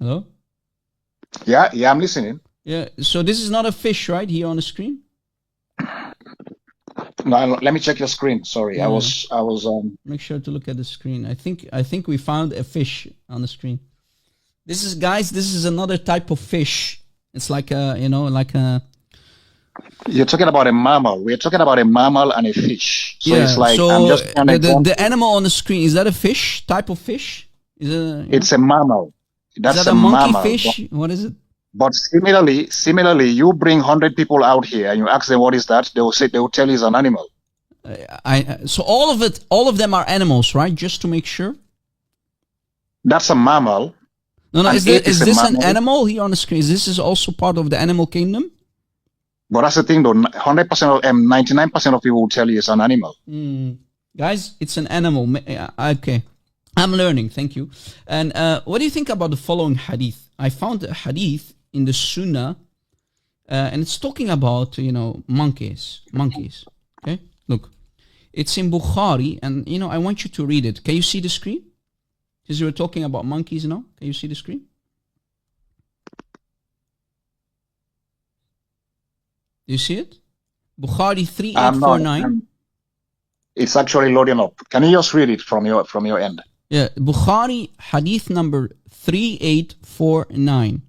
Hello? Yeah, yeah, I'm listening. Yeah, so this is not a fish, right, here on the screen? No, let me check your screen. Sorry, Yeah. I was Make sure to look at the screen. I think we found a fish on the screen. This is, guys, this is another type of fish. It's like a, you know, like a... You're talking about a mammal. We're talking about a mammal and a fish. So Yeah, it's like so I'm just an example. the animal on the screen, is that a fish? Type of fish? Is it It's a mammal. That's is that a a monkey mammal. fish? What is it? But similarly, you bring 100 people out here and you ask them what is that, they will tell you it's an animal. So all of them are animals, right? Just to make sure. That's a mammal. No, An is ape this is a an mammal. animal here on the screen? This is also part of the animal kingdom? But that's the thing though, 100% of 99% of people will tell you it's an animal. Guys, it's an animal. Okay. I'm learning, thank you. And what do you think about the following hadith? I found a hadith in the Sunnah, and it's talking about, you know, monkeys. Okay, look. It's in Bukhari, and, you know, I want you to read it. Can you see the screen? Because we're talking about monkeys now. Can you see the screen? Do you see it? Bukhari 3849. It's actually loading up. Can you just read it from your end? Yeah, Bukhari hadith number 3849.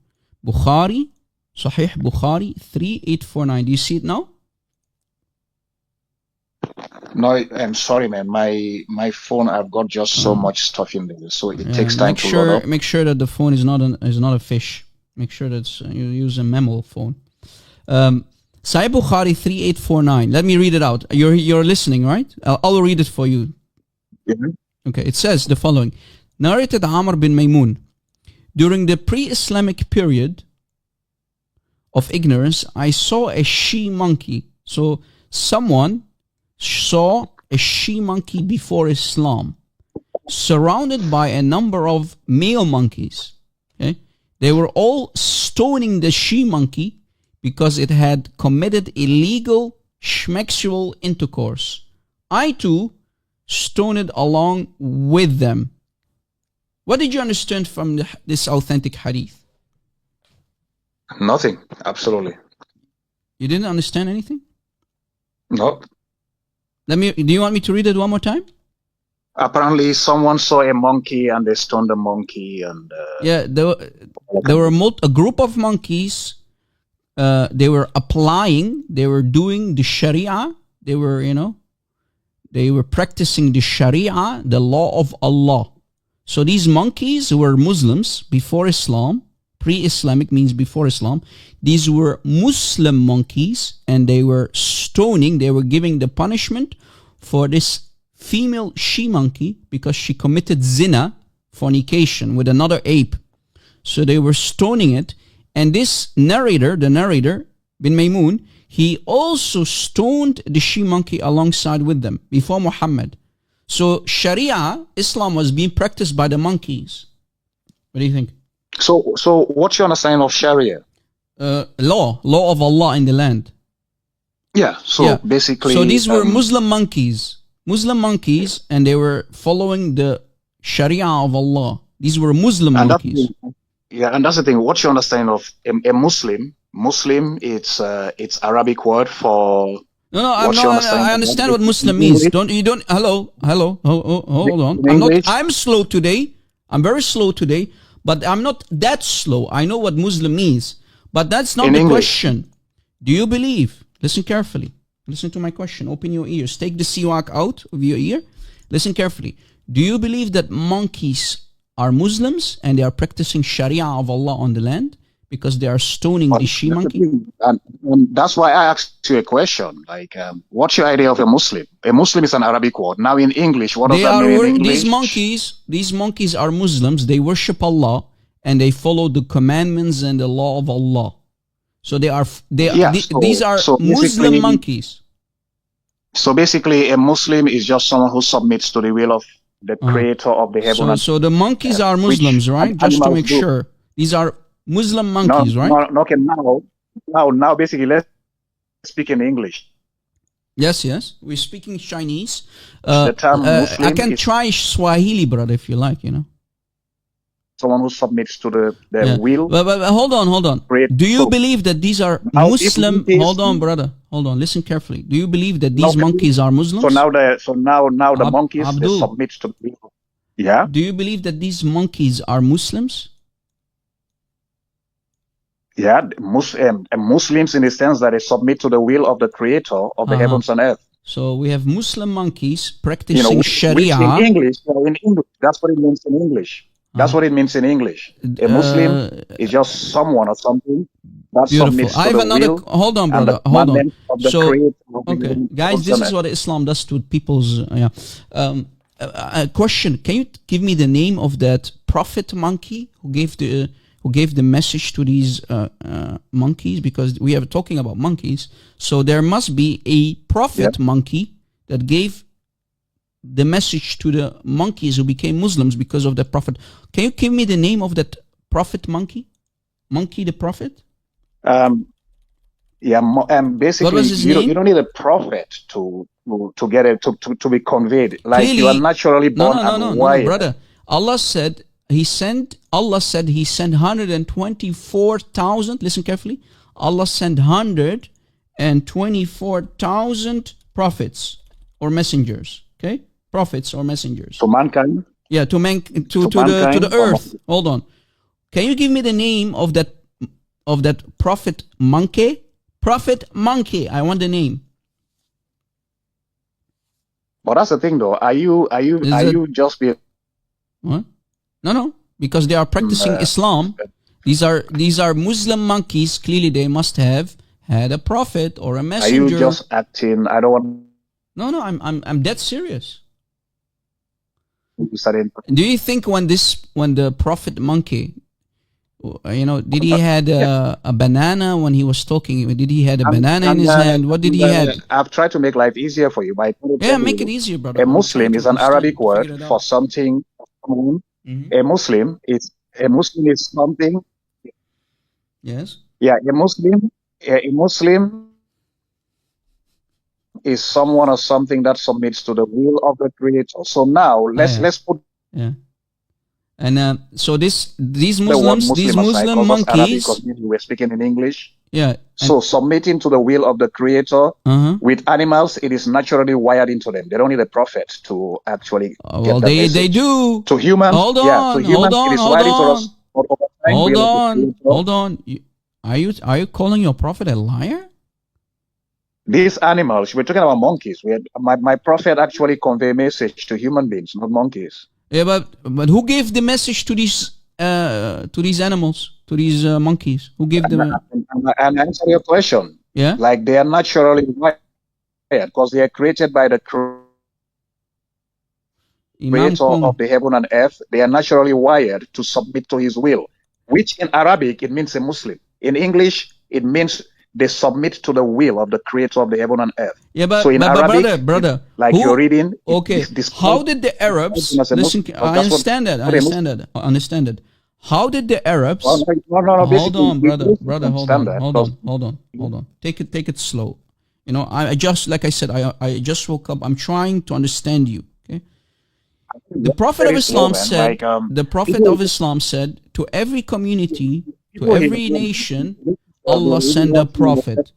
Bukhari, Sahih Bukhari 3849. Do you see it now? No, I'm sorry, man. My phone, I've got just so much stuff in there, so it takes time to load up. Make sure that the phone is not a fish. Make sure that you use a memo phone. Sahih Bukhari 3849. Let me read it out. You're listening, right? I'll read it for you. Mm-hmm. Okay, it says the following. Narrated Amr bin Maymun. During the pre-Islamic period of ignorance, I saw a she-monkey. So someone saw a she-monkey before Islam, surrounded by a number of male monkeys. Okay? They were all stoning the she-monkey because it had committed illegal sexual intercourse. I too stoned along with them. What did you understand from this authentic hadith? Nothing, absolutely. You didn't understand anything? No. Do you want me to read it one more time? Apparently, someone saw a monkey and they stoned the monkey, and yeah, there were a group of monkeys. They were doing the Sharia. They were practicing the Sharia, the law of Allah. So these monkeys were Muslims before Islam. Pre-Islamic means before Islam. These were Muslim monkeys, and they were stoning. They were giving the punishment for this female she-monkey because she committed zina, fornication, with another ape. So they were stoning it. And this narrator, the narrator, bin Maymun, he also stoned the she-monkey alongside with them before Muhammad. So Sharia, Islam, was being practiced by the monkeys. What do you think? So what's your understanding of Sharia? Law of Allah in the land. Yeah, so basically... So these were Muslim monkeys, and they were following the Sharia of Allah. These were Muslim monkeys. And that's the thing. What's your understanding of a Muslim? Muslim, it's Arabic word for... No, I understand what Muslim means. Hello, hold on. I'm slow today. I'm very slow today, but I'm not that slow. I know what Muslim means, but that's not the question. Do you believe? Listen carefully. Listen to my question. Open your ears. Take the siwak out of your ear. Listen carefully. Do you believe that monkeys are Muslims and they are practicing Sharia of Allah on the land because they are stoning the she-monkey? And that's why I asked you a question. Like, what's your idea of a Muslim? A Muslim is an Arabic word. Now in English, what does that mean in English? These monkeys are Muslims. They worship Allah and they follow the commandments and the law of Allah. So these are Muslim monkeys. So basically, a Muslim is just someone who submits to the will of the creator of the heaven. So the monkeys are Muslims, right? Just to make sure. These are Muslim monkeys, right? Okay, now basically let's speak in English. Yes. We're speaking Chinese. The term Muslim I can try Swahili, brother, if you like, someone who submits to the will. But hold on. Do you believe that these are Muslim? Hold on, brother. Hold on. Listen carefully. Do you believe that these monkeys are Muslims? So now the monkeys they submit to the will. Yeah. Do you believe that these monkeys are Muslims? Yeah, Muslims in the sense that they submit to the will of the Creator of the heavens and earth. So we have Muslim monkeys practicing Sharia. In English, that's what it means in English. That's what it means in English. A Muslim is just someone or something that submits to the will. Hold on, brother. Hold on. Okay, guys, this is what Islam does to people's. A question: can you give me the name of that prophet monkey who gave the message to these monkeys? Because we are talking about monkeys, so there must be a prophet monkey that gave the message to the monkeys who became Muslims because of the prophet. Can you give me the name of that prophet monkey? Monkey the prophet? Basically, what was his name? You don't need a prophet to get it to be conveyed. Like clearly, you are naturally born and wired. No, brother. Allah said he sent 124,000. Listen carefully. Allah sent 124,000 prophets or messengers. Okay, prophets or messengers to mankind. Yeah, to the earth. Hold on. Can you give me the name of that prophet monkey? Prophet monkey. I want the name. But that's the thing, though. Are you just be? What? No, because they are practicing Islam. These are Muslim monkeys. Clearly, they must have had a prophet or a messenger. Are you just acting? I don't want. No, I'm dead serious. Do you think when the prophet monkey, did he had a banana when he was talking? Did he had a banana in his hand? What did he have? I've tried to make life easier for you by make it easier, brother. A Muslim is an Arabic word for something. A Muslim is something. Yes. Yeah, a Muslim is someone or something that submits to the will of the Creator. So now let's put. Yeah. And so these Muslim monkeys. Because we were speaking in English. Yeah. So submitting to the will of the Creator with animals, it is naturally wired into them. They don't need a prophet to actually. Well, they do. To humans, hold on, to humans, it is wired into us. Hold on. Are you calling your prophet a liar? These animals, we're talking about monkeys. My prophet actually convey a message to human beings, not monkeys. Yeah, but who gave the message to these animals, to these monkeys? Who gave them? And answer your question. Yeah, like they are naturally wired because they are created by the Creator of the heaven and earth. They are naturally wired to submit to His will, which in Arabic it means a Muslim. In English, it means they submit to the will of the Creator of the heaven and earth. Yeah, but Arabic, brother, like you're reading. Okay, how did the Arabs listen? I understand that. How did the Arabs? No, hold on, brother. Hold on. Take it slow. I just, like I said, I just woke up. I'm trying to understand you. Okay. The Prophet of Islam said. The Prophet of Islam said to every community, to every nation, Allah send a prophet.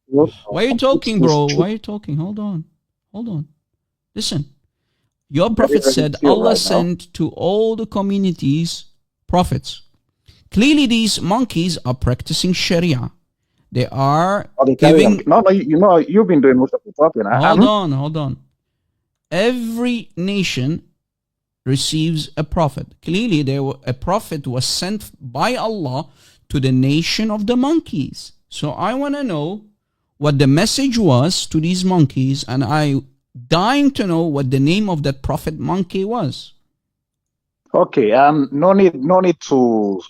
Why are you talking, bro? Why are you talking? Hold on. Listen. Your prophet said Allah sent to all the communities prophets. Clearly, these monkeys are practicing Sharia. They are giving. No, you've been doing most of the talking. Hold on. Every nation receives a prophet. Clearly, a prophet was sent by Allah to the nation of the monkeys. So I want to know what the message was to these monkeys, and I'm dying to know what the name of that prophet monkey was. Okay, no need to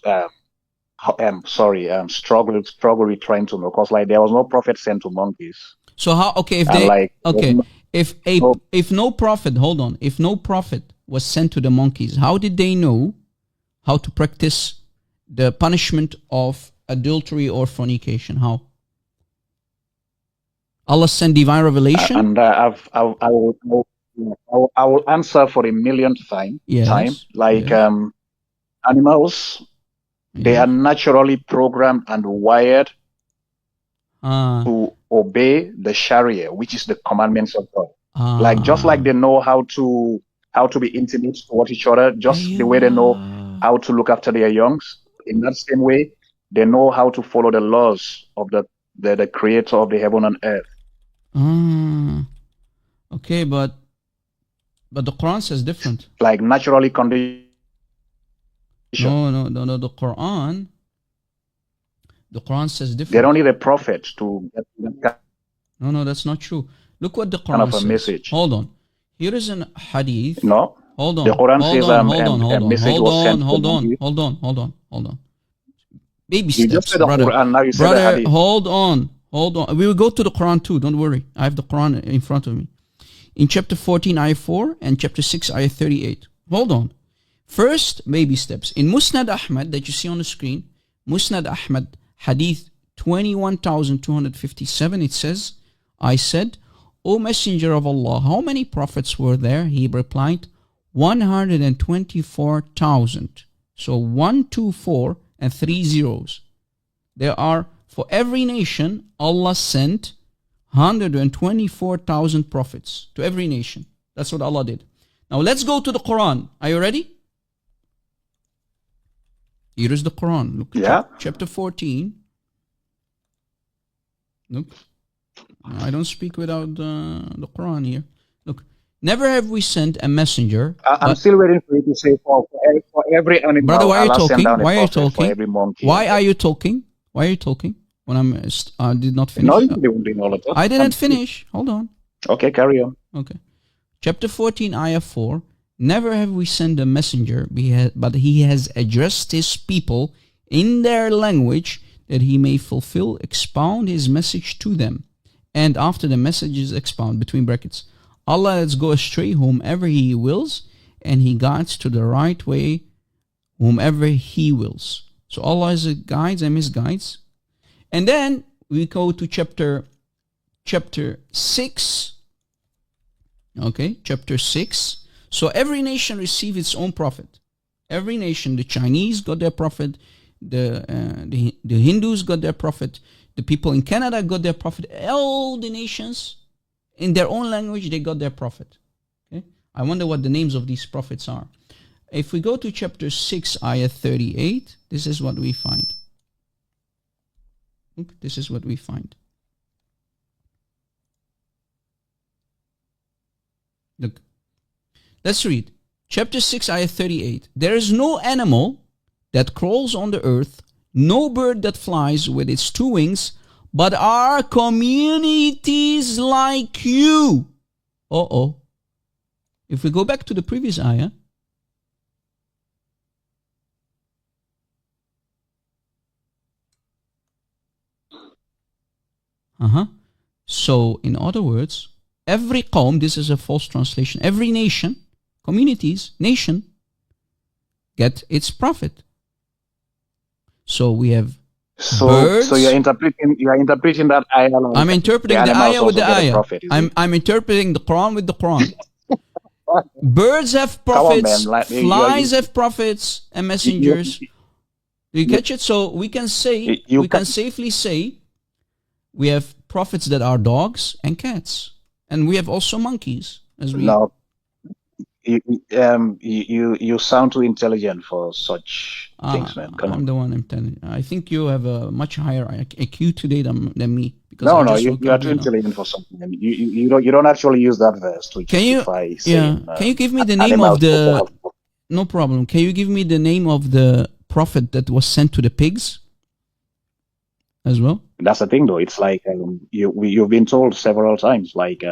struggle with trying to know, because like there was no prophet sent to monkeys. So how? Okay, if no prophet, hold on, if no prophet was sent to the monkeys, how did they know how to practice the punishment of adultery or fornication? How? Allah sent divine revelation. And I will answer for a millionth time. Yes. Like yes. animals, they Yeah. are naturally programmed and wired Ah. to obey the Sharia, which is the commandments of God. Like just like they know how to be intimate towards each other, just the way they know how to look after their youngs. In that same way, they know how to follow the laws of the creator of the heaven and earth. Okay, but the Quran says different. Like naturally conditioned. No. The Quran says different. They don't need a prophet to get that No, that's not true. Look what the Quran kind of a says. Message. Hold on. Here is an hadith. No. Hold on. The Quran hold says on, hold on, a message was sent to you. hold on. Baby You just steps, said the brother. Quran, now you said the Brother, hadith. hold on. We will go to the Quran too. Don't worry. I have the Quran in front of me. In chapter 14, ayah 4 and chapter 6, ayah 38. Hold on. First, baby steps. In Musnad Ahmad that you see on the screen, Musnad Ahmad, hadith 21,257, it says, I said, O Messenger of Allah, how many prophets were there? He replied, 124,000. So 124 and 3 zeros. There are, for every nation, Allah sent 124,000 prophets to every nation. That's what Allah did. Now let's go to the Quran. Are you ready? Here is the Quran. Look, chapter 14. Look, I don't speak without the Quran here. Look, never have we sent a messenger. I'm still waiting for you to say for every animal. Brother, why are you Allah sent talking? down a Why are you prophet for talking? every monkey. Why are you talking? Why are you talking? When I did not finish. No, you didn't do all of that. I didn't finish. Hold on. Okay, carry on. Okay. Chapter 14, ayah 4. Never have we sent a messenger, but he has addressed his people in their language that he may expound his message to them. And after the message is expound, between brackets, Allah lets go astray whomever he wills, and he guides to the right way whomever he wills. So Allah is a guides and misguides. And then we go to chapter 6. Okay, chapter 6. So every nation received its own prophet. Every nation, the Chinese got their prophet, the Hindus got their prophet, the people in Canada got their prophet. All the nations, in their own language, they got their prophet. Okay, I wonder what the names of these prophets are. If we go to chapter 6, ayah 38, this is what we find. Look, this is what we find. Look. Let's read. Chapter 6, ayah 38. There is no animal that crawls on the earth, no bird that flies with its 2 wings, but are communities like you. If we go back to the previous ayah, so in other words, every qawm, this is a false translation, every nation, nation, get its prophet. So we have birds. So you're interpreting that ayah. I'm interpreting the ayah with the ayah. I'm interpreting the Quran with the Quran. Birds have prophets, flies have prophets and messengers. Do you catch it? So we can say, safely say, we have prophets that are dogs and cats, and we have also monkeys. No, you sound too intelligent for such things, man. Come on. I'm the one I'm telling you. I think you have a much higher IQ today than me. No, you are too intelligent for something. And you don't actually use that verse to justify saying. Can you give me the name of the? No problem. Can you give me the name of the prophet that was sent to the pigs? As well. That's the thing, though. It's like you've been told several times, like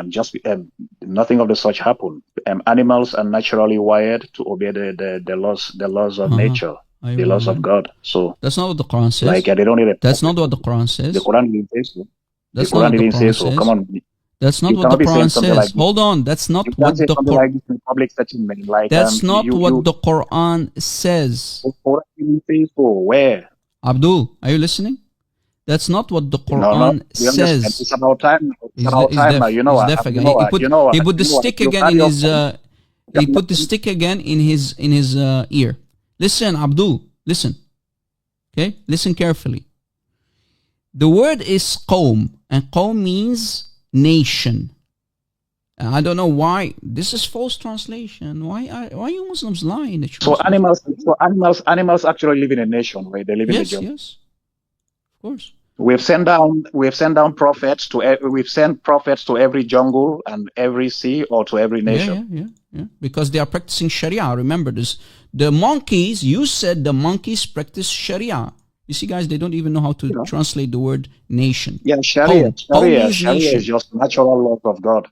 nothing of the such happened. Animals are naturally wired to obey the laws of nature, the laws of God. So that's not what the Quran says. Like they don't need That's not what the Quran says. The Quran didn't say so. That's not what the Quran says. Come on. That's not what the Quran says. Like hold on. That's not what the Quran. Like in public setting, like, that's not what the Quran says. The Quran didn't say so. Where? Abdul, are you listening? That's not what the Quran says. It's about time. It's about time now. You know what? He put the stick again in his. He put the stick again in his ear. Listen, Abdul, listen. Okay, listen carefully. The word is qawm, and qawm means nation. I don't know why this is false translation. Why you Muslims lie in the translation? Animals actually live in a nation, right? They live in a jungle. Yes, of course. We've sent down prophets to every jungle and every sea, or to every nation. Yeah. Because they are practicing Sharia. Remember this. The monkeys, you said the monkeys practice Sharia. You see, guys, they don't even know how to translate the word nation. Yeah, Sharia is just natural laws of God.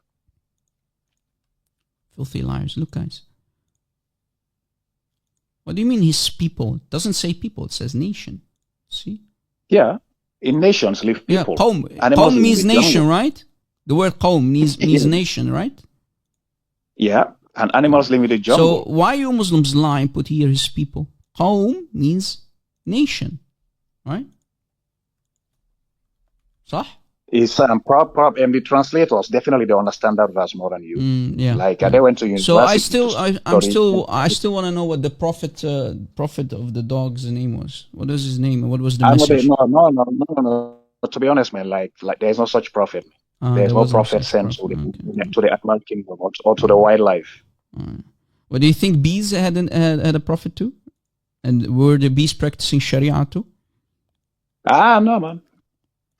Filthy liars. Look, guys. What do you mean his people? It doesn't say people. It says nation. See? Yeah. In nations live people. Yeah, qawm means nation, right? The word qawm means nation, right? Yeah. And animals live in the jungle. So why you Muslims lie and put here his people? Qawm means nation, right? صح? It's and the translators definitely don't understand that verse more than you. They went to university. So I still want to know what the prophet of the dog's name was. What was his name? What was the message? No. To be honest, man, like there's no such prophet. There's no prophet sent to the animal kingdom or to the wildlife. Well, do you think bees had a prophet too? And were the bees practicing Sharia too? No, man.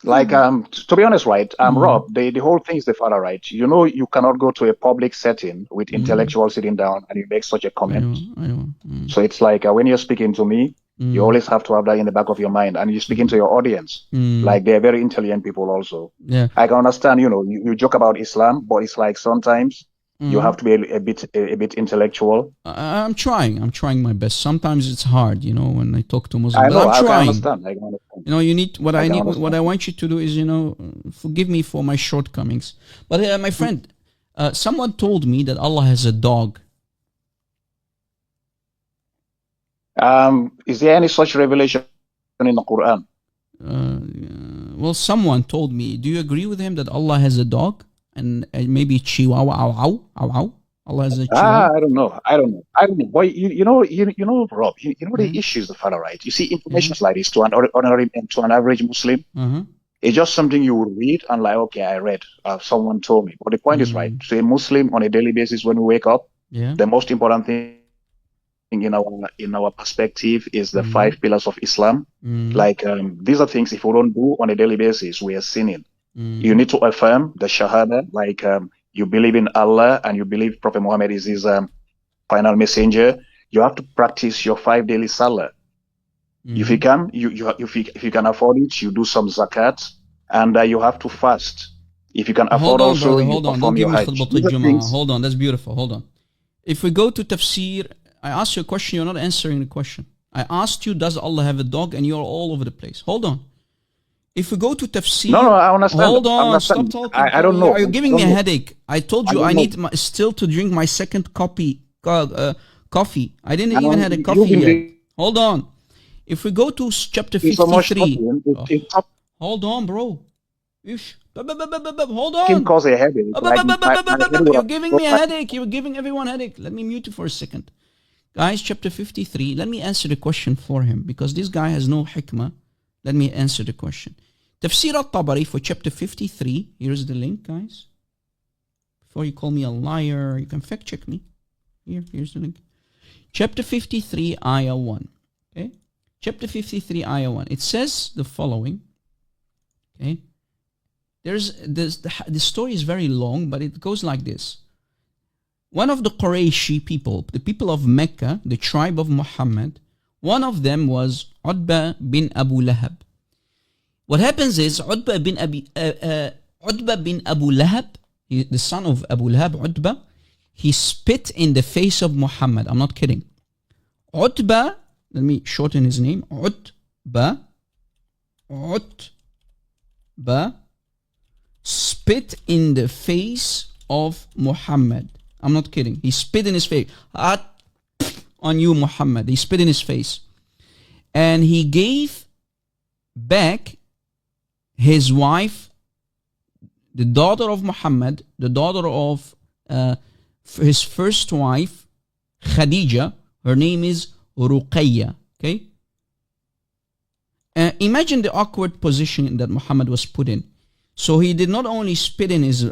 To be honest, right, Rob, the whole thing is the father, right? You know, you cannot go to a public setting with intellectuals sitting down and you make such a comment. I know. So it's like when you're speaking to me, you always have to have that in the back of your mind, and you're speaking to your audience. Like, they're very intelligent people also. Yeah. I can understand, you joke about Islam, but it's like sometimes you have to be a bit intellectual. I'm trying my best. Sometimes it's hard, when I talk to Muslims. I know, I'm trying. I can understand. You need what I want you to do is, forgive me for my shortcomings. But my friend, someone told me that Allah has a dog. Is there any such revelation in the Quran? Well, someone told me. Do you agree with him that Allah has a dog? And maybe Chihuahua, ow. Allah has a Chihuahua. I don't know. Boy, you know, Rob. You know the issues, the father, right? You see, information like this to an average Muslim, it's just something you would read and like, okay, I read. Someone told me. But the point is, right? To a Muslim on a daily basis, when we wake up, the most important thing in our perspective is the 5 pillars of Islam. Like these are things if we don't do on a daily basis, we are sinning. You need to affirm the Shahada, like you believe in Allah and you believe Prophet Muhammad is his final messenger. You have to practice your 5 daily salah. If you can, if you can afford it, you do some zakat, and you have to fast. If you can afford hold on, don't give me khutbatul Jummah. Hold on, that's beautiful. Hold on. If we go to tafsir, I asked you a question, you're not answering the question. I asked you, does Allah have a dog? And you're all over the place. Hold on. If we go to tafsir... No, I understand. Hold on, stop talking. I don't know. Are you giving me a headache? I told you I need still to drink my second coffee. I didn't even have a coffee yet. Hold on. If we go to chapter 53... Hold on, bro. Hold on. Can cause a headache. You're giving me a headache. You're giving everyone a headache. Let me mute you for a second. Guys, chapter 53, let me answer the question for him because this guy has no hikmah. Let me answer the question. Tafsir al-Tabari for chapter 53. Here's the link, guys. Before you call me a liar, you can fact check me. Here's the link. Chapter 53, ayah 1. Okay? Chapter 53, ayah 1. It says the following. Okay? The story is very long, but it goes like this. One of the Qurayshi people, the people of Mecca, the tribe of Muhammad, one of them was Utbah bin Abu Lahab. What happens is Utbah bin Abu Lahab, the son of Abu Lahab, Utbah, he spit in the face of Muhammad. I'm not kidding. Utbah, let me shorten his name. Utbah spit in the face of Muhammad. I'm not kidding. He spit in his face. On you, Muhammad. He spit in his face. And he gave back his wife, the daughter of Muhammad, the daughter of his first wife, Khadija. Her name is Ruqayya. Okay? Imagine the awkward position that Muhammad was put in. So he did not only spit in his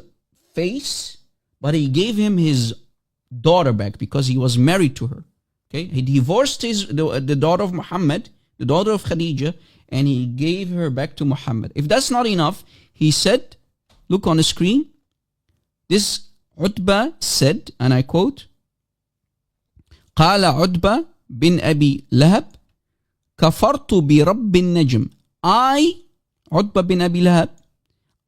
face, but he gave him his daughter back because he was married to her. Okay? He divorced the daughter of Muhammad, the daughter of Khadija, and he gave her back to Muhammad. If that's not enough, he said, look on the screen, this Utbah said, and I quote, قال عتبة بن أبي لهب كفرت برب النجم. Utbah bin Abi Lahab,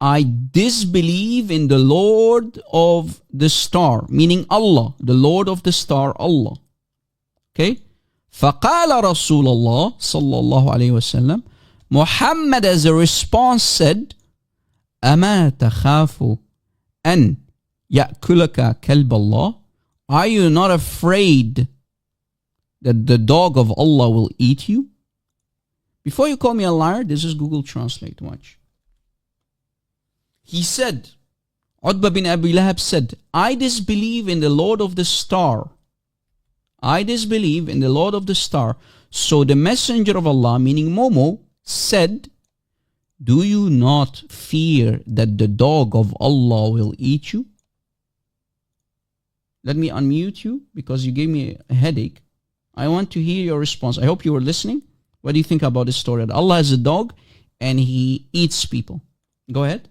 I disbelieve in the Lord of the star, meaning Allah, the Lord of the star, Allah. Okay? فقال رسول الله صلى الله عليه وسلم, Muhammad as a response said, أما تخاف أن يأكلك كلب الله? Are you not afraid that the dog of Allah will eat you? Before you call me a liar, this is Google Translate. Watch. He said, Utbah bin Abi Lahab said, I disbelieve in the Lord of the star. I disbelieve in the Lord of the star. So the messenger of Allah, meaning Momo, said, do you not fear that the dog of Allah will eat you? Let me unmute you because you gave me a headache. I want to hear your response. I hope you were listening. What do you think about this story? That Allah has a dog and he eats people. Go ahead.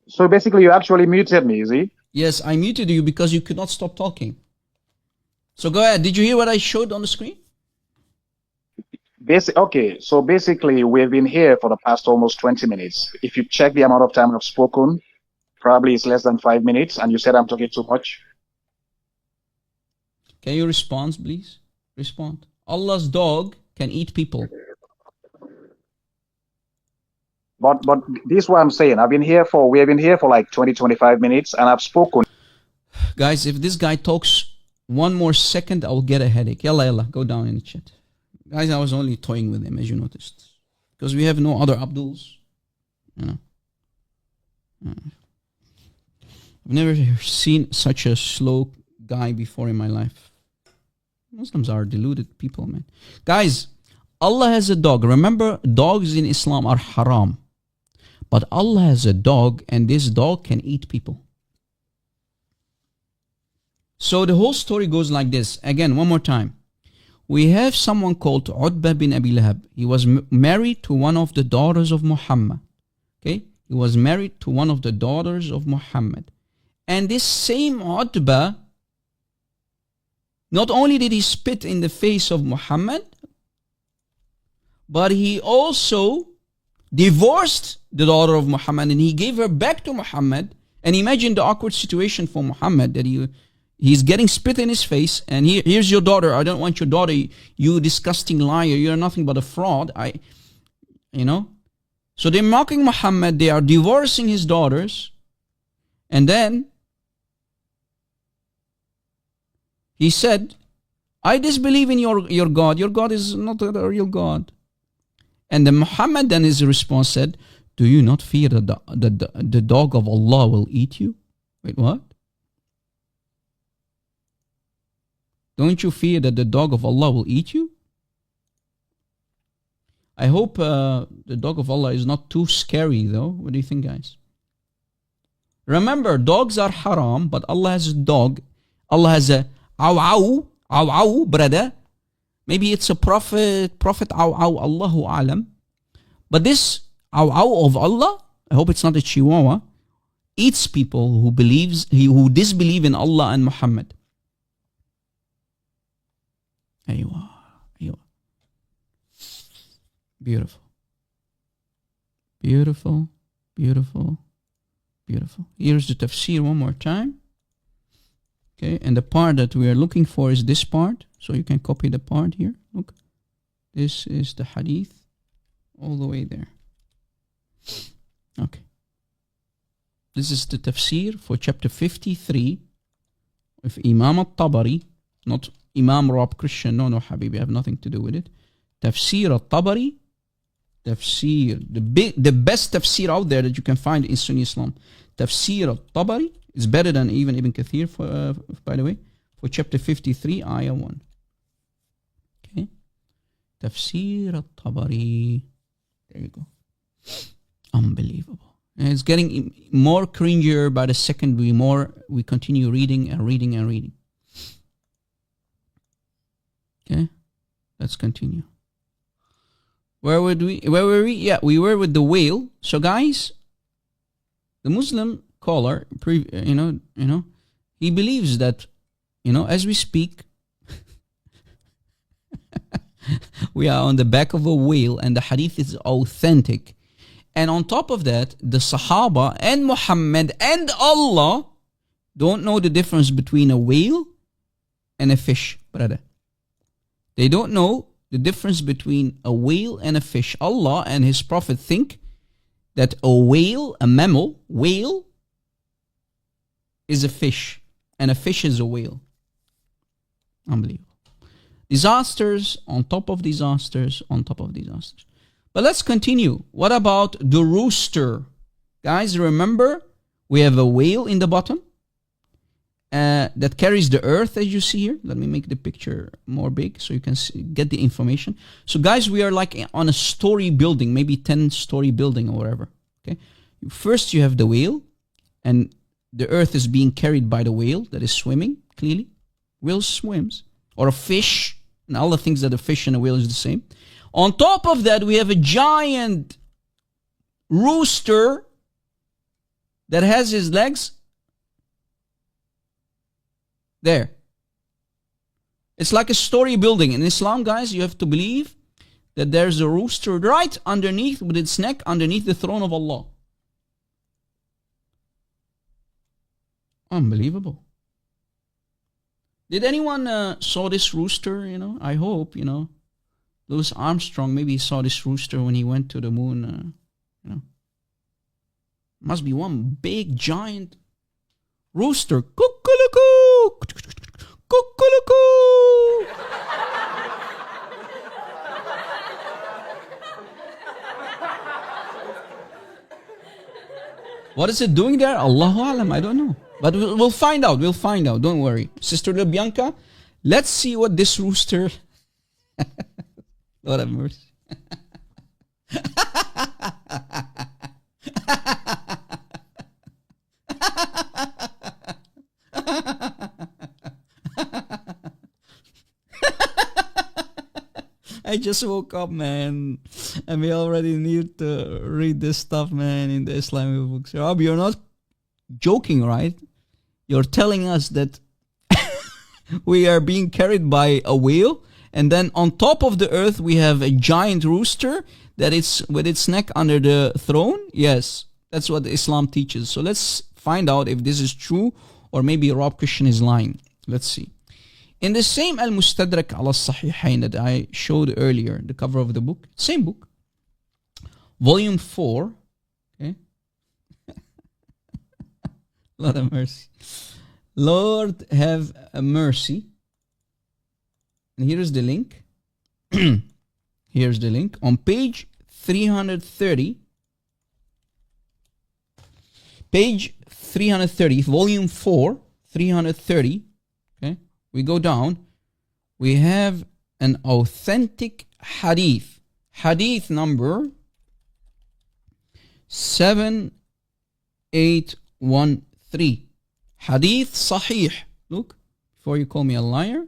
So basically you actually muted me, is it? Yes, I muted you because you could not stop talking. So go ahead. Did you hear what I showed on the screen? Okay, so basically we've been here for the past almost 20 minutes. If you check the amount of time I've spoken, probably it's less than 5 minutes, and you said I'm talking too much. Can you respond, please? Respond. Allah's dog can eat people. But this is what I'm saying. We have been here for like 20, 25 minutes, and I've spoken. Guys, if this guy talks one more second, I'll get a headache. Yalla, go down in the chat. Guys, I was only toying with him, as you noticed. Because we have no other Abduls. You know. I've never seen such a slow guy before in my life. Muslims are deluded people, man. Guys, Allah has a dog. Remember, dogs in Islam are haram. But Allah has a dog, and this dog can eat people. So the whole story goes like this. Again, one more time. We have someone called Utbah bin Abi Lahab. He was married to one of the daughters of Muhammad. Okay? He was married to one of the daughters of Muhammad. And this same Utbah, not only did he spit in the face of Muhammad, but he also divorced the daughter of Muhammad and he gave her back to Muhammad. And imagine the awkward situation for Muhammad that he's getting spit in his face, and here's your daughter. I don't want your daughter. You disgusting liar. You're nothing but a fraud. So they're mocking Muhammad. They are divorcing his daughters. And then he said, I disbelieve in your God. Your God is not a real God. And then Muhammad then his response said, do you not fear that the dog of Allah will eat you? Wait, what? Don't you fear that the dog of Allah will eat you? I hope the dog of Allah is not too scary though. What do you think, guys? Remember, dogs are haram, but Allah has a dog. Allah has a aw, brother. Maybe it's a prophet aw, Allahu alam. But this aw of Allah, I hope it's not a chihuahua, eats people who disbelieve in Allah and Muhammad. Aywa. Beautiful. Beautiful. Beautiful. Beautiful. Here's the tafsir one more time. Okay, and the part that we are looking for is this part. So you can copy the part here. Look. This is the hadith all the way there. Okay. This is the tafsir for chapter 53 of Imam al-Tabari, not Imam Rob Christian. No, Habibi, I have nothing to do with it. Tafsir al-Tabari. Tafsir, the best tafsir out there that you can find in Sunni Islam. Tafsir al-Tabari is better than even Ibn Kathir, by the way, for chapter 53, ayah 1. Tafsir al-Tabari. There you go. Unbelievable. And it's getting more cringier by the second we continue reading and reading and reading. Okay, let's continue. Where were we? Yeah, we were with the whale. So guys, the Muslim caller, he believes that, as we speak, we are on the back of a whale and the hadith is authentic. And on top of that, the Sahaba and Muhammad and Allah don't know the difference between a whale and a fish, brother. They don't know the difference between a whale and a fish. Allah and His Prophet think that a whale, a mammal, whale, is a fish, and a fish is a whale. Unbelievable. Disasters on top of disasters on top of disasters. But let's continue. What about the rooster? Guys, remember, we have a whale in the bottom that carries the earth, as you see here. Let me make the picture more big so you can get the information. So guys, we are like on a story building, maybe 10-story building or whatever. Okay. First you have the whale, and the earth is being carried by the whale that is swimming, clearly. Whale swims. Or a fish, and Allah thinks that a fish and a whale is the same. On top of that, we have a giant rooster that has his legs there. It's like a story building. In Islam, guys, you have to believe that there's a rooster right underneath, with its neck underneath the throne of Allah. Unbelievable. Did anyone saw this rooster, I hope, Louis Armstrong maybe saw this rooster when he went to the moon, Must be one big, giant rooster. Cuckoo-cuckoo! Cuckoo-cuckoo! What is it doing there? Allahu Alam, I don't know. But we'll find out. We'll find out. Don't worry. Sister Bianca, let's see what this rooster... Lord have mercy. I just woke up, man, and we already need to read this stuff, man, in the Islamic books. Rob, you're not joking, right? You're telling us that we are being carried by a whale, and then on top of the earth we have a giant rooster that is with its neck under the throne? Yes, that's what Islam teaches. So let's find out if this is true, or maybe Rob Christian is lying. Let's see. In the same Al-Mustadrak ala Sahihain that I showed earlier, the cover of the book, same book, volume 4, okay? Lord have mercy. Lord have mercy. And here's the link. Here's the link. On page 330, page 330, volume 4, 330, okay? We go down. We have an authentic hadith. Hadith number 7813. Hadith Sahih. Look, before you call me a liar.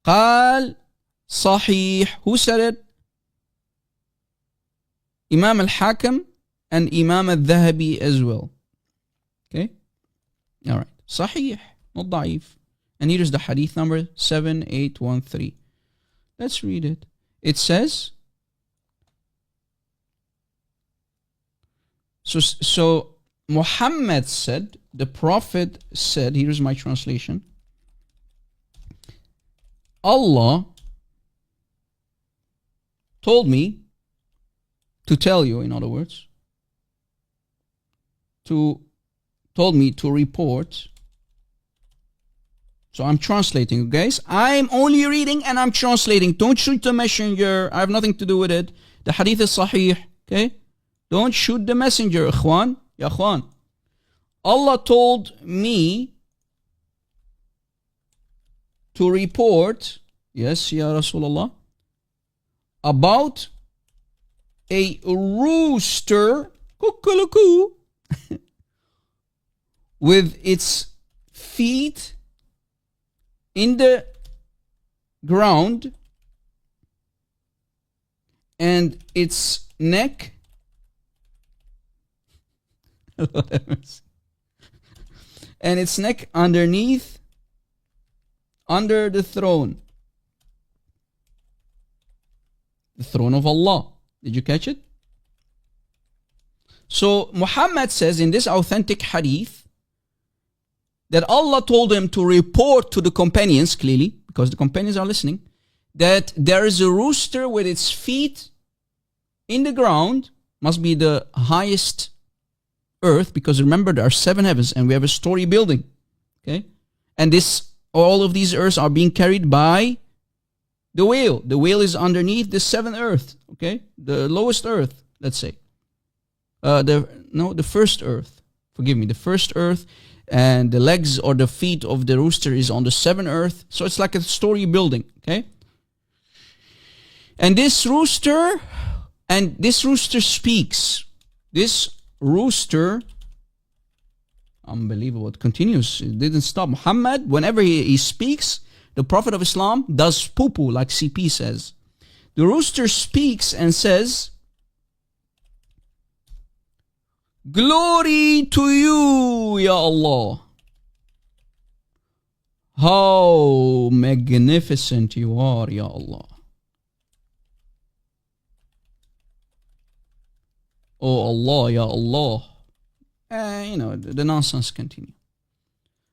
قال صحيح. Who said it? Imam al-Hakim and Imam al-Dhahabi as well. Okay? All right. Sahih, not da'if. And here is the hadith number 7813. Let's read it. It says, so Muhammad said, the Prophet said, here's my translation, Allah told me to tell you, in other words, told me to report. So I'm translating, guys. I'm only reading and I'm translating. Don't shoot the messenger. I have nothing to do with it. The hadith is sahih, okay? Don't shoot the messenger, ikhwan. Ya ikhwan. Allah told me to report Yes, Ya Rasulullah. About a rooster, cuckoo, with its feet in the ground and its neck and its neck underneath, under the throne of Allah. Did you catch it? So Muhammad says in this authentic hadith that Allah told him to report to the companions, clearly, because the companions are listening, that there is a rooster with its feet in the ground, must be the highest earth, because remember there are 7 heavens and we have a story building. Okay? And all of these earths are being carried by the whale. The whale is underneath the 7th earth. Okay? The lowest earth, let's say. The first earth. Forgive me, the first earth, and the legs or the feet of the rooster is on the 7th earth. So it's like a story building. Okay? And this rooster speaks. This rooster, unbelievable, it continues, it didn't stop. Muhammad, whenever he speaks, the Prophet of Islam does poo-poo, like CP says. The rooster speaks and says, "Glory to you, Ya Allah. How magnificent you are, Ya Allah. Oh Allah, Ya Allah." The nonsense continue.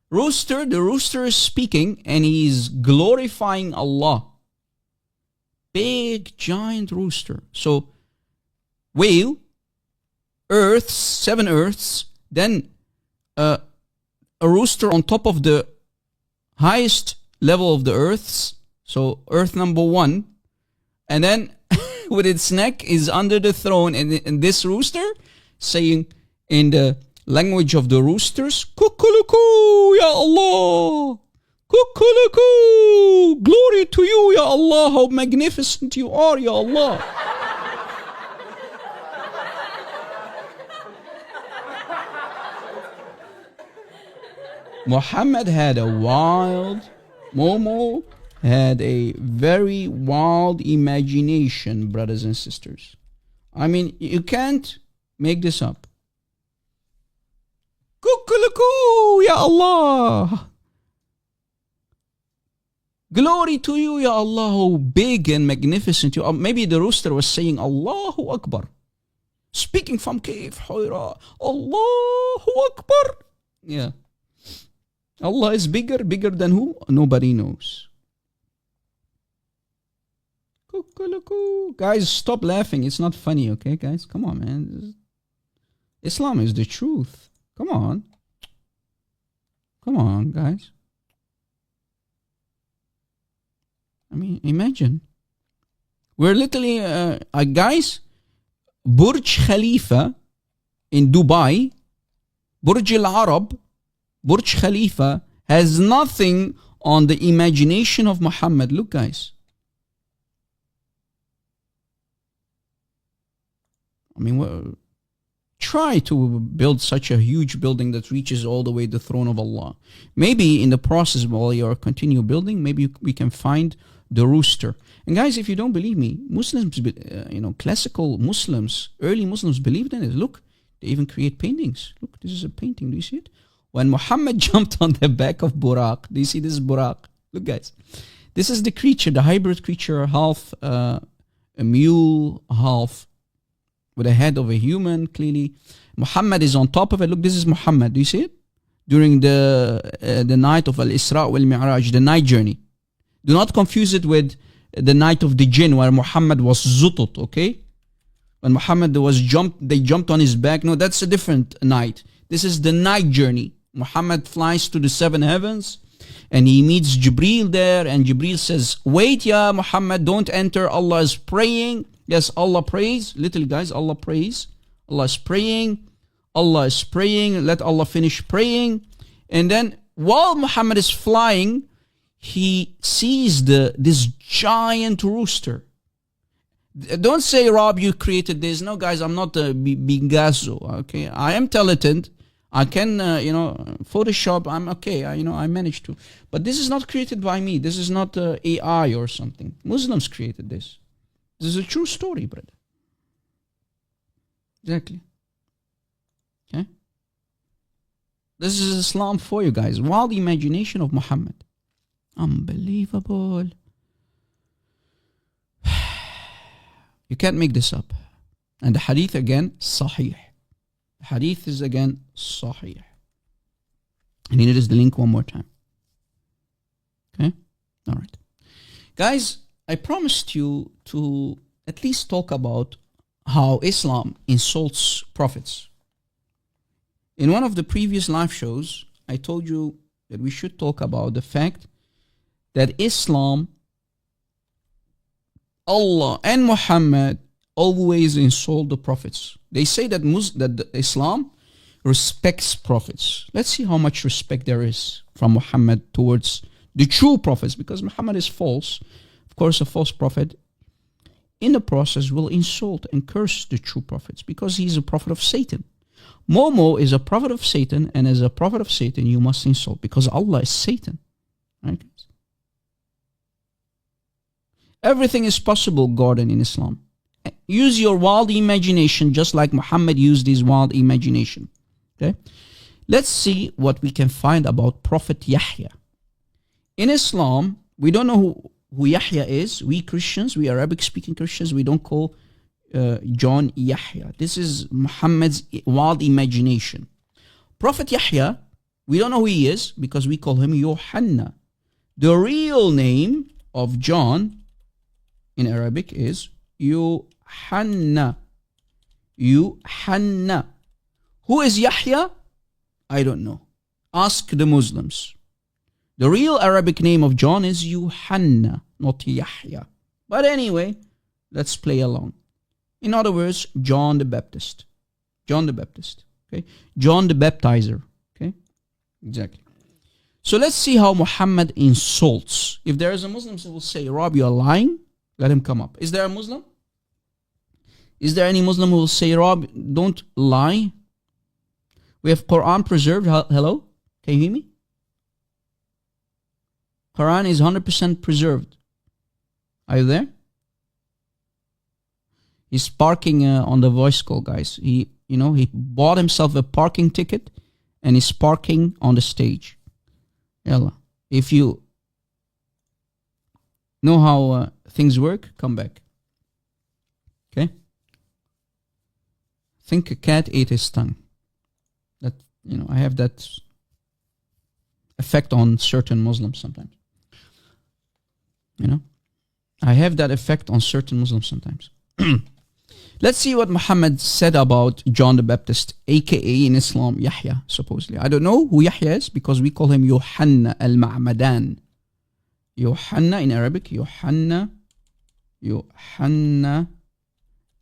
The rooster is speaking and he's glorifying Allah. Big, giant rooster. So, whale, earths, 7 earths, then a rooster on top of the highest level of the earths, so earth number 1, and then with its neck is under the throne, and this rooster saying in the language of the roosters, "Kukulukoo, Ya Allah! Kukulukoo! Glory to you, Ya Allah! How magnificent you are, Ya Allah!" Muhammad had Momo had a very wild imagination, brothers and sisters. I mean, you can't make this up. Kukulukoo, Ya Allah! Glory to you, Ya Allah, how big and magnificent you are. Maybe the rooster was saying, Allahu Akbar. Speaking from Cave Hira, Allahu Akbar. Yeah. Allah is bigger than who? Nobody knows. Kukulukoo. Guys, stop laughing. It's not funny, okay, guys? Come on, man. Islam is the truth. Come on. Come on, guys. I mean, imagine. We're literally, guys, Burj Khalifa in Dubai, Burj Al Arab, Burj Khalifa has nothing on the imagination of Muhammad. Look, guys. I mean, try to build such a huge building that reaches all the way to the throne of Allah. Maybe in the process, while you continue building, maybe we can find the rooster. And guys, if you don't believe me, Muslims, classical Muslims, early Muslims believed in it. Look, they even create paintings. Look, this is a painting. Do you see it? When Muhammad jumped on the back of Buraq, do you see this Buraq? Look, guys. This is the creature, the hybrid creature, half a mule, half with a head of a human, clearly. Muhammad is on top of it. Look, this is Muhammad. Do you see it? During the night of Al-Isra wal-Mi'raj, the night journey. Do not confuse it with the night of the jinn, where Muhammad was zutut, okay? When Muhammad they jumped on his back. No, that's a different night. This is the night journey. Muhammad flies to the 7 heavens and he meets Jibreel there, and Jibreel says, "Wait, ya Muhammad, don't enter. Allah is praying." Yes, Allah prays. Literally, guys, Allah prays. Allah is praying. Allah is praying. Let Allah finish praying. And then while Muhammad is flying, he sees this giant rooster. Don't say, Rob, you created this. No, guys, I'm not Bingazo. Okay, I am talented. I can, Photoshop. I'm okay. I managed to. But this is not created by me. This is not AI or something. Muslims created this. This is a true story, brother. Exactly. Okay. This is Islam for you guys. Wild imagination of Muhammad. Unbelievable. You can't make this up. And the hadith again, sahih. The hadith is again sahih. And here is the link one more time. Okay? All right. Guys, I promised you to at least talk about how Islam insults prophets. In one of the previous live shows, I told you that we should talk about the fact that Islam, Allah and Muhammad always insult the prophets. They say that Islam respects prophets. Let's see how much respect there is from Muhammad towards the true prophets, because Muhammad is false. Of course, a false prophet in the process will insult and curse the true prophets because he's a prophet of Satan. Momo is a prophet of Satan, and as a prophet of Satan, you must insult because Allah is Satan. Right? Everything is possible, Gordon, in Islam. Use your wild imagination just like Muhammad used his wild imagination. Okay? Let's see what we can find about Prophet Yahya. In Islam, we don't know who Yahya is. We Christians, we Arabic-speaking Christians, we don't call John Yahya. This is Muhammad's wild imagination. Prophet Yahya, we don't know who he is because we call him Yohanna. The real name of John in Arabic is Yohanna. Yohanna. Who is Yahya? I don't know. Ask the Muslims. The real Arabic name of John is Yohanna, not Yahya. But anyway, let's play along. In other words, John the Baptist. John the Baptist. Okay? John the Baptizer. Okay? Exactly. So let's see how Muhammad insults. If there is a Muslim who will say, Rob, you are lying, let him come up. Is there a Muslim? Is there any Muslim who will say, Rob, don't lie? We have Quran preserved. Hello? Can you hear me? Quran is 100% preserved. Are you there? He's parking on the voice call, guys. He bought himself a parking ticket and he's parking on the stage. Yalla. If you know how things work, come back. Okay? Think a cat ate his tongue. That, I have that effect on certain Muslims sometimes. I have that effect on certain Muslims sometimes. Let's see what Muhammad said about John the Baptist, aka in Islam, Yahya, supposedly. I don't know who Yahya is because we call him Yohanna al-Ma'madan. Yohanna in Arabic, Yohanna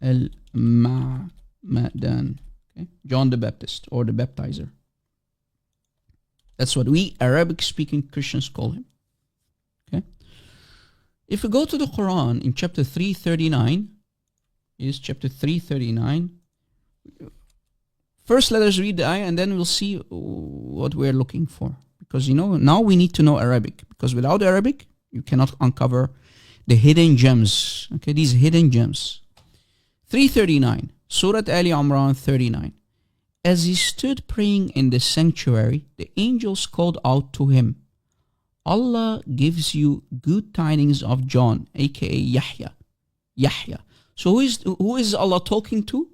al-Ma'madan. Okay? John the Baptist or the Baptizer. That's what we Arabic-speaking Christians call him. Okay? If we go to the Quran in chapter 339, is chapter 339. First, let us read the ayah and then we'll see what we're looking for. Because, now we need to know Arabic. Because without Arabic, you cannot uncover the hidden gems. Okay, these hidden gems. 339, Surah Ali Imran 39. As he stood praying in the sanctuary, the angels called out to him, Allah gives you good tidings of John, aka Yahya. Yahya. So who is Allah talking to?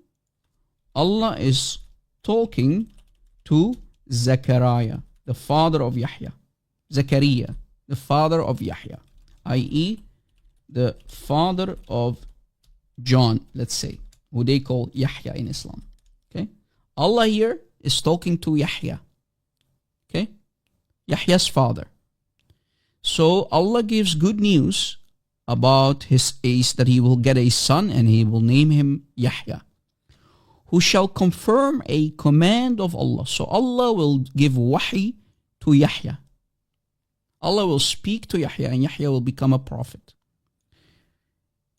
Allah is talking to Zechariah, the father of Yahya. Zechariah, the father of Yahya, i.e. the father of John, let's say, who they call Yahya in Islam. Okay? Allah here is talking to Yahya. Okay? Yahya's father. So Allah gives good news about his age, that he will get a son and he will name him Yahya, who shall confirm a command of Allah. So Allah will give wahi to Yahya. Allah will speak to Yahya, and Yahya will become a prophet.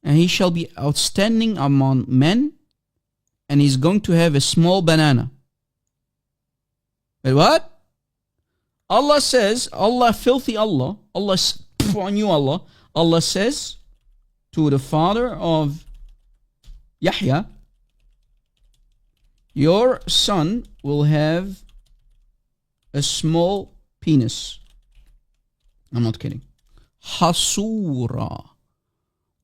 And he shall be outstanding among men, and he's going to have a small banana. Wait, what? Allah says, Allah, filthy Allah, Allah, on you Allah, Allah says to the father of Yahya, your son will have a small penis. I'm not kidding. Hasura.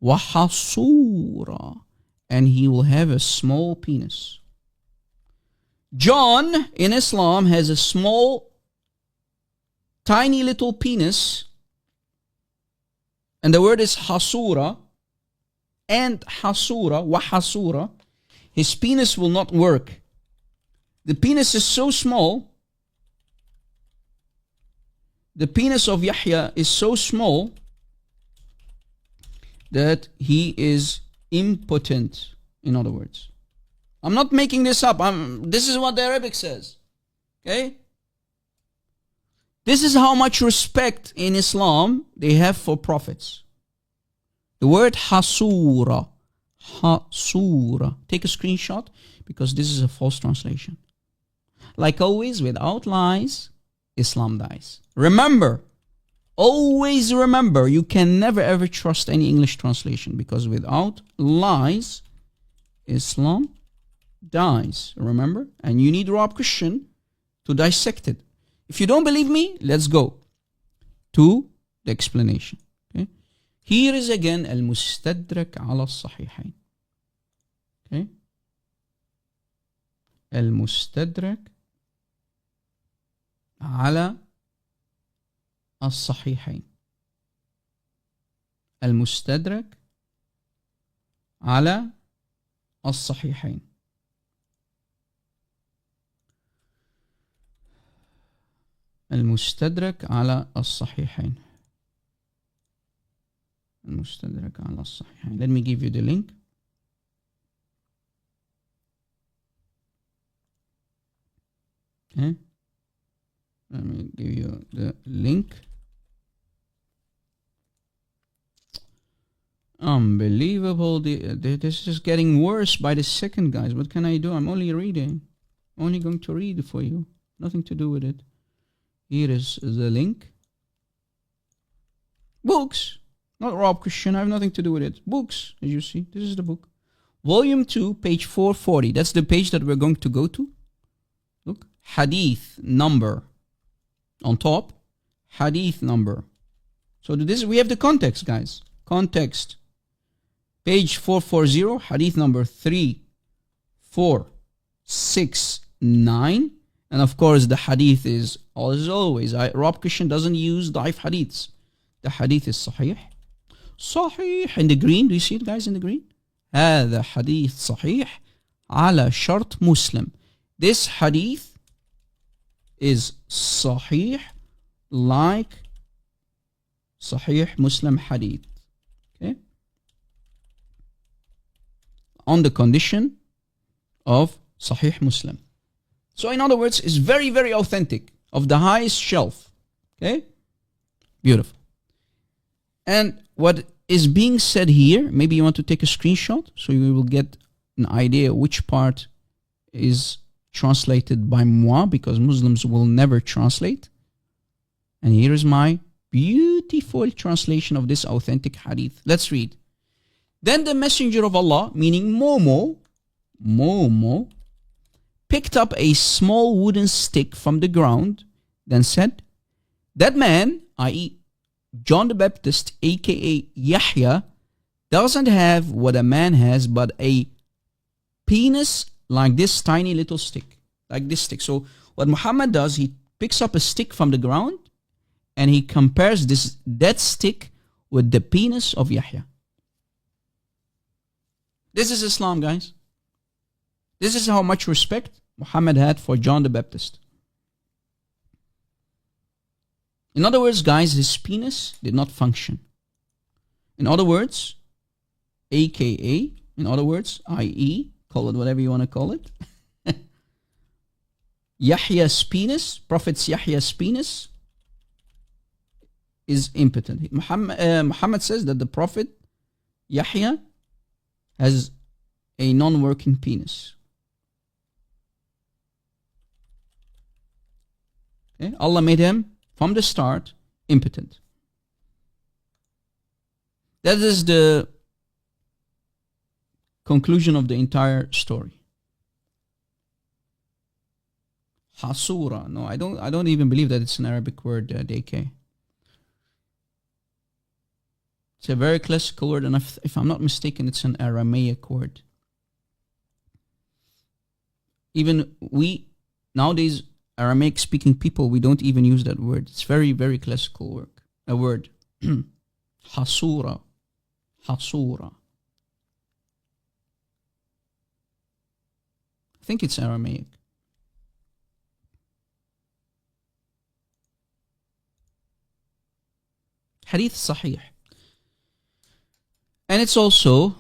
Wahasura. And he will have a small penis. John in Islam has a small, tiny little penis. And the word is hasura. And hasura, wahasura. His penis will not work. The penis is so small. The penis of Yahya is so small that he is impotent, in other words. I'm not making this up. This is what the Arabic says. Okay? This is how much respect in Islam they have for prophets. The word hasura. Hasura. Take a screenshot because this is a false translation. Like always, without lies, Islam dies. Remember, always remember, you can never ever trust any English translation because without lies, Islam dies. Remember? And you need Rob Christian to dissect it. If you don't believe me, let's go to the explanation. Okay? Here is again Al-Mustadrak ala Sahihain. Okay? Al-Mustadrak على الصحيحين. المستدرك على الصحيحين. المستدرك على الصحيحين. المستدرك على الصحيحين. Let me give you the link. Okay. Let me give you the link. Unbelievable. This is getting worse by the second, guys. What can I do? I'm only reading. Only going to read for you. Nothing to do with it. Here is the link. Books. Not Rob Christian. I have nothing to do with it. Books, as you see. This is the book. Volume 2, page 440. That's the page that we're going to go to. Look. Hadith number. On top, hadith number. So this we have the context, guys. Context. Page 440, hadith number 3469. And of course, the hadith is, as always, Rob Christian doesn't use daif hadiths. The hadith is sahih. Sahih. In the green, do you see it, guys, in the green? هذا حديث صحيح على شرط مسلم. This hadith is sahih like Sahih Muslim hadith. Okay? On the condition of Sahih Muslim. So in other words, it's very, very authentic, of the highest shelf. Okay? Beautiful. And what is being said here, maybe you want to take a screenshot so you will get an idea which part is translated by moi, because Muslims will never translate. And here is my beautiful translation of this authentic hadith. Let's read. Then the messenger of Allah, meaning Momo, picked up a small wooden stick from the ground, then said, that man, i.e. John the Baptist, aka Yahya, doesn't have what a man has, but a penis like this tiny little stick, like this stick. So what Muhammad does, he picks up a stick from the ground and he compares that stick with the penis of Yahya. This is Islam, guys. This is how much respect Muhammad had for John the Baptist. In other words, guys, his penis did not function. In other words, aka, in other words, i.e., call it whatever you want to call it. Yahya's penis, Prophet Yahya's penis, is impotent. Muhammad says that the Prophet Yahya has a non-working penis. Okay? Allah made him from the start impotent. That is the conclusion of the entire story. Hasura. No, I don't even believe that it's an Arabic word, DK. It's a very classical word, and if I'm not mistaken, it's an Aramaic word. Even we, nowadays, Aramaic speaking people, we don't even use that word. It's very, very classical word. Hasura. Hasura. I think it's Aramaic. Hadith Sahih. And it's also,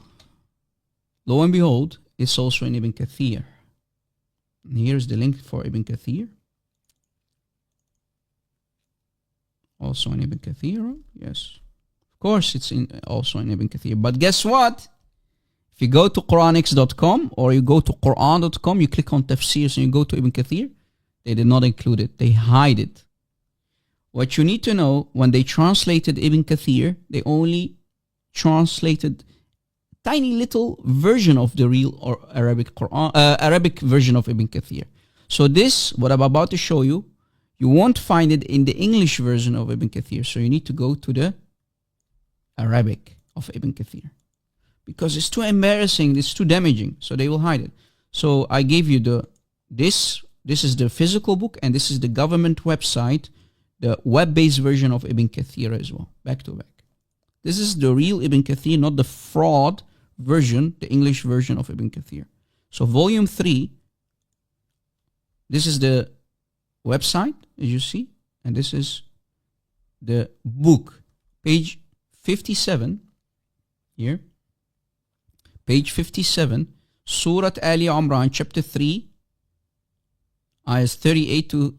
lo and behold, it's also in Ibn Kathir. And here's the link for Ibn Kathir. Also in Ibn Kathir, yes. Of course, it's also in Ibn Kathir. But guess what? If you go to Quranics.com or you go to Quran.com, you click on Tafsirs and you go to Ibn Kathir, they did not include it. They hide it. What you need to know, when they translated Ibn Kathir, they only translated tiny little version of the real or Arabic Quran, Arabic version of Ibn Kathir. So this, what I'm about to show you, you won't find it in the English version of Ibn Kathir. So you need to go to the Arabic of Ibn Kathir. Because it's too embarrassing, it's too damaging. So they will hide it. So I gave you this is the physical book, and this is the government website, the web-based version of Ibn Kathir as well, back to back. This is the real Ibn Kathir, not the fraud version, the English version of Ibn Kathir. So volume 3, this is the website, as you see, and this is the book, page 57, here, page 57, Surah Ali Imran, chapter 3, ayahs 38 to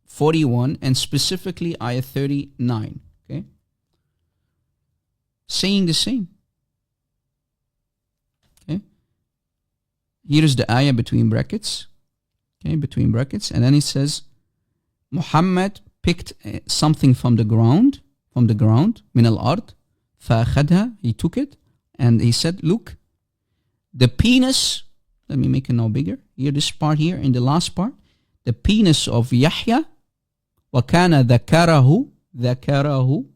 41, and specifically ayah 39, okay? Saying the same. Okay? Here is the ayah between brackets. Okay, between brackets. And then it says, Muhammad picked something from the ground, min al-ard, فَأَخَذْهَا, he took it, and he said, look, the penis, let me make it now bigger, here, this part here, in the last part, the penis of Yahya, وَكَانَ ذَكَرَهُ,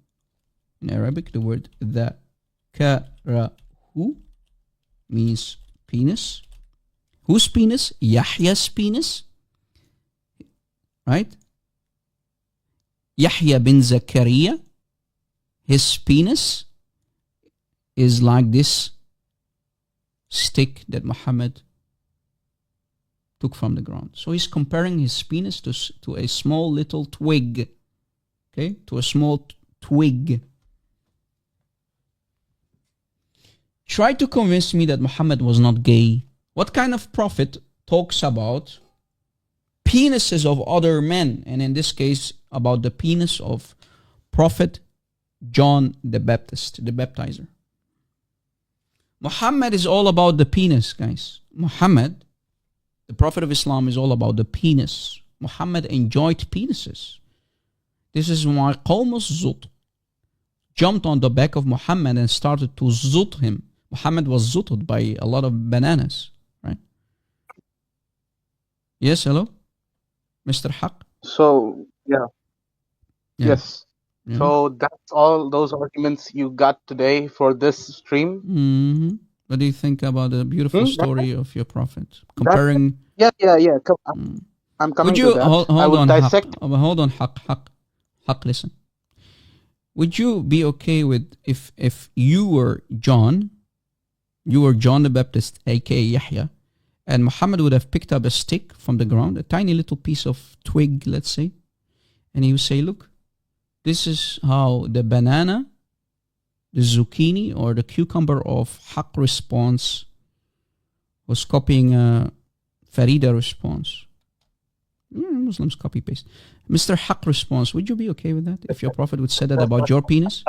in Arabic, the word ذَكَرَهُ means penis. Whose penis? Yahya's penis. Right? Yahya bin Zakaria, his penis is like this stick that Muhammad took from the ground. So he's comparing his penis to a small little twig. Okay? To a small twig. Try to convince me that Muhammad was not gay. What kind of prophet talks about penises of other men, and in this case about the penis of Prophet John the Baptist, the baptizer? Muhammad is all about the penis, guys. Muhammad, the Prophet of Islam, is all about the penis. Muhammad enjoyed penises. This is why Qawm Zut jumped on the back of Muhammad and started to zut him. Muhammad was zutted by a lot of bananas, right? Yes, hello? Mr. Haq? So, yes. Yeah. So that's all those arguments you got today for this stream? Mm-hmm. What do you think about the beautiful story of your prophet? Comparing... Yeah. I'm coming to that. Hold I would on, dissect... Hold on, Haq, listen. Would you be okay with if you were John the Baptist, aka Yahya, and Muhammad would have picked up a stick from the ground, a tiny little piece of twig, let's say, and he would say, look, this is how the banana, the zucchini, or the cucumber of Haq response was copying a Farida response. Muslims copy paste. Mr. Haq response, would you be okay with that if your prophet would say that about your penis?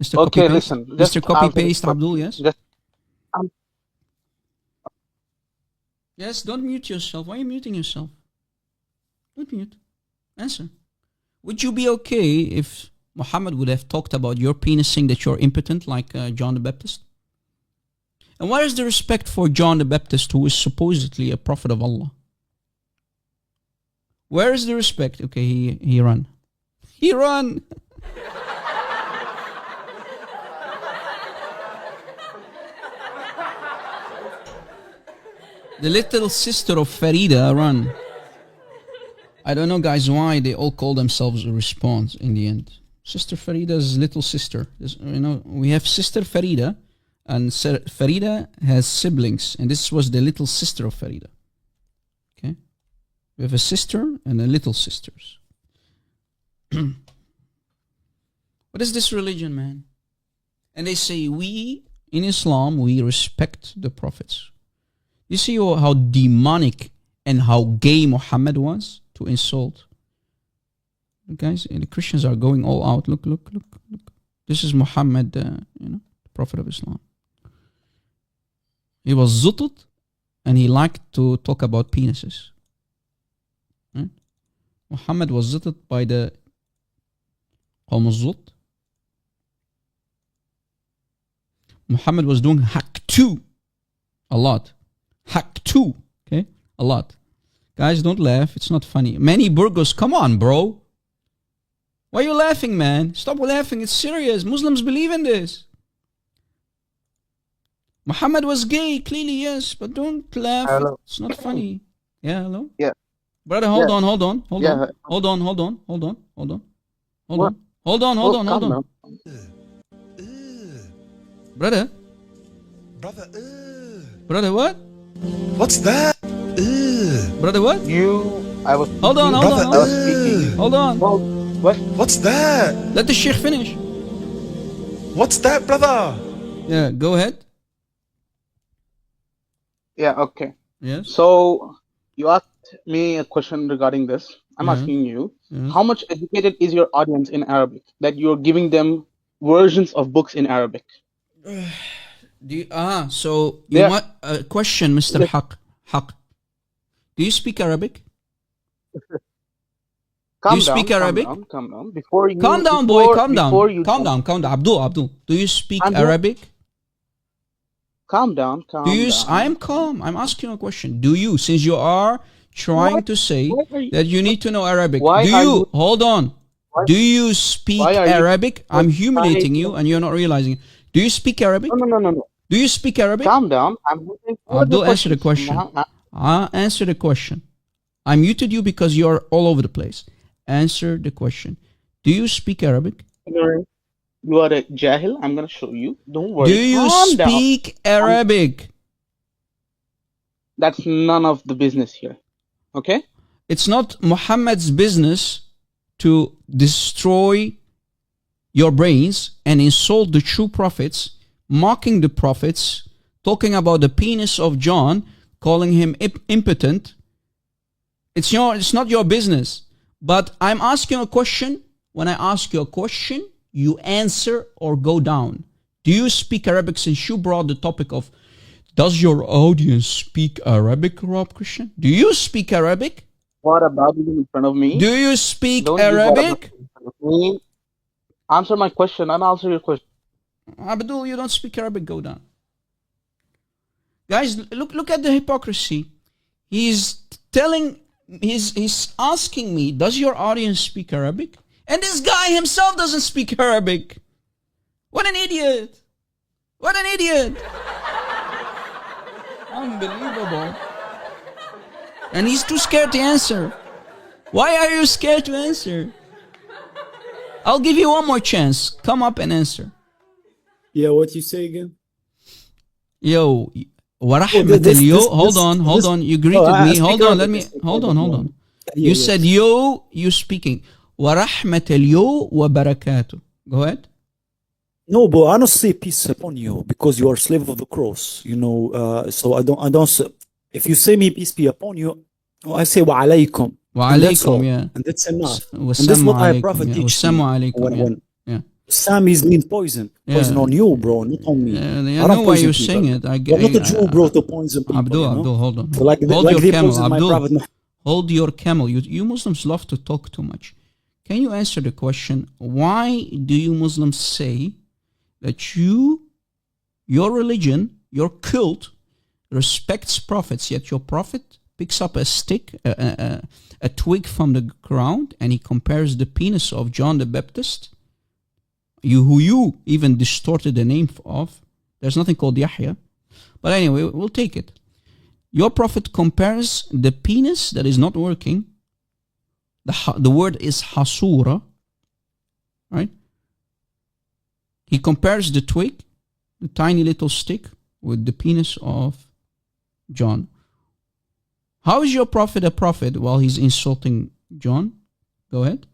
Mr. Okay, Copy paste? listen. Mr. Copy paste, Abdul, yes? Um, Yes, don't mute yourself. Why are you muting yourself? Don't mute. Answer. Would you be okay if Muhammad would have talked about your penis saying that you're impotent like John the Baptist? And where is the respect for John the Baptist, who is supposedly a prophet of Allah? Where is the respect? Okay, he ran. He ran. The little sister of Farida ran. I don't know, guys, why they all call themselves a response in the end. Sister Farida's little sister. We have Sister Farida, and Farida has siblings, and this was the little sister of Farida. Okay? We have a sister and a little sisters. What is this religion, man? And they say, we, in Islam, we respect the prophets. You see how demonic and how gay Muhammad was to insult? Guys, the Christians are going all out. Look. This is Muhammad, the prophet of Islam. He was zutut, and he liked to talk about penises. Right? Muhammad was zutut by the Qawm al-Zut. Muhammad was doing haqtu a lot. Haqtu, okay? A lot. Guys, don't laugh. It's not funny. Manny Burgos, come on, bro. Why are you laughing, man? Stop laughing. It's serious. Muslims believe in this. Muhammad was gay, clearly, yes, but don't laugh. Hello. It's not funny. Yeah, hello? Yeah. Brother, hold Yeah. on. Yeah. Hold on. Brother? Brother, what? What's that? Brother, what? I was. Hold on. I was speaking. Hold on. Well, what? What's that? Let the sheikh finish. What's that, brother? Yeah, go ahead. Yeah. Okay. Yes. So you asked me a question regarding this. I'm Yeah. asking you, Yeah. how much educated is your audience in Arabic that you're giving them versions of books in Arabic? So you Yeah. want a question, Mr. Yeah. Haq. Do you speak Arabic? Calm you speak down, Arabic? Calm down. Before you. Calm down, boy. before- Calm down. before you Calm down. Abdul. Do you speak I'm here. Arabic? Calm down. Calm Do you? down. I am calm. I'm asking you a question. Do you? Since you are trying What? to say Why are you- that you need to know Arabic, Why do are you? you- Hold on. Why- Do you speak Why are you- Arabic? I'm Why- humiliating you, and you're not realizing it. Do you speak Arabic? No. Do you speak Arabic? Calm down. I'm looking for Abdul, answer the questions. question. Answer the question. I muted you because you're all over the place. Answer the question. Do you speak Arabic? You are a jahil. I'm gonna show you. Don't worry. Do you Calm down. speak Arabic? That's none of the business here. Okay? It's not Muhammad's business to destroy your brains and insult the true prophets, mocking the prophets, talking about the penis of John, calling him impotent. It's not your business. But I'm asking a question. When I ask you a question, you answer or go down. Do you speak Arabic? Since you brought the topic of, does your audience speak Arabic, Rob Christian? Do you speak Arabic? What about you in front of me? Do you speak Don't use what Arabic? about in front of me. Answer my question and answer your question. Abdul, you don't speak Arabic, go down. Guys, look at the hypocrisy. He's asking me, does your audience speak Arabic? And this guy himself doesn't speak Arabic. What an idiot. What an idiot. Unbelievable. And he's too scared to answer. Why are you scared to answer? I'll give you one more chance. Come up and answer. Yeah, what you say again? Yo, this- hold on. You greeted I me. speak Hold on, Arabic. hold on. Yeah, You said yo, you speaking. Wa rahmatul wa barakatuh. Go ahead. No, but I don't say peace upon you because you are slave of the cross. So I don't say, if you say me peace be upon you, Oh, I say wa alaykum. Wa And that's all. alaykum, yeah. And that's enough. And Wassalamu that's what our alaykum, prophet yeah. teaches Wassalamu me. alaykum, When, yeah. when Yeah. Samis mean poison. Yeah. Poison on you, bro, not on me. I I know don't why poison you're people. saying it. I You're get not a Jew, bro, to poison people. Abdul, you know? Abdul, hold on. So like, Hold like your they camel, poison my Abdul. prophet Muhammad. Hold your camel. You Muslims love to talk too much. Can you answer the question, why do you Muslims say that your religion, your cult, respects prophets, yet your prophet picks up a stick, a twig from the ground, and he compares the penis of John the Baptist, who you even distorted the name of. There's nothing called Yahya. But anyway, we'll take it. Your prophet compares the penis that is not working. The word is hasura, right? He compares the twig, the tiny little stick, with the penis of John. How is your prophet a prophet while he's insulting John? Go ahead.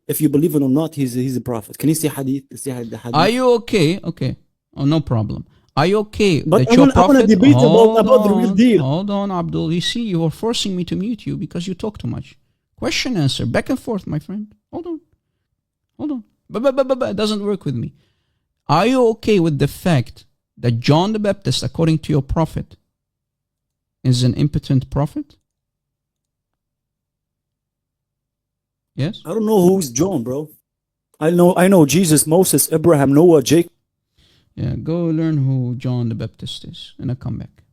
If you believe it or not, he's a prophet. Can you see hadith? See the hadith? Are you okay? Okay. Oh, no problem. Are you okay But that I your want prophet... to debate about the real deal. Hold on, Abdul. You see, you are forcing me to mute you because you talk too much. Question, answer. Back and forth, my friend. Hold on. But it doesn't work with me. Are you okay with the fact that John the Baptist, according to your prophet, is an impotent prophet? Yes? I don't know who's John, bro. I know Jesus, Moses, Abraham, Noah, Jacob. Yeah, go learn who John the Baptist is, and I'll come back.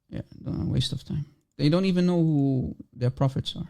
Yeah, don't waste of time. They don't even know who their prophets are.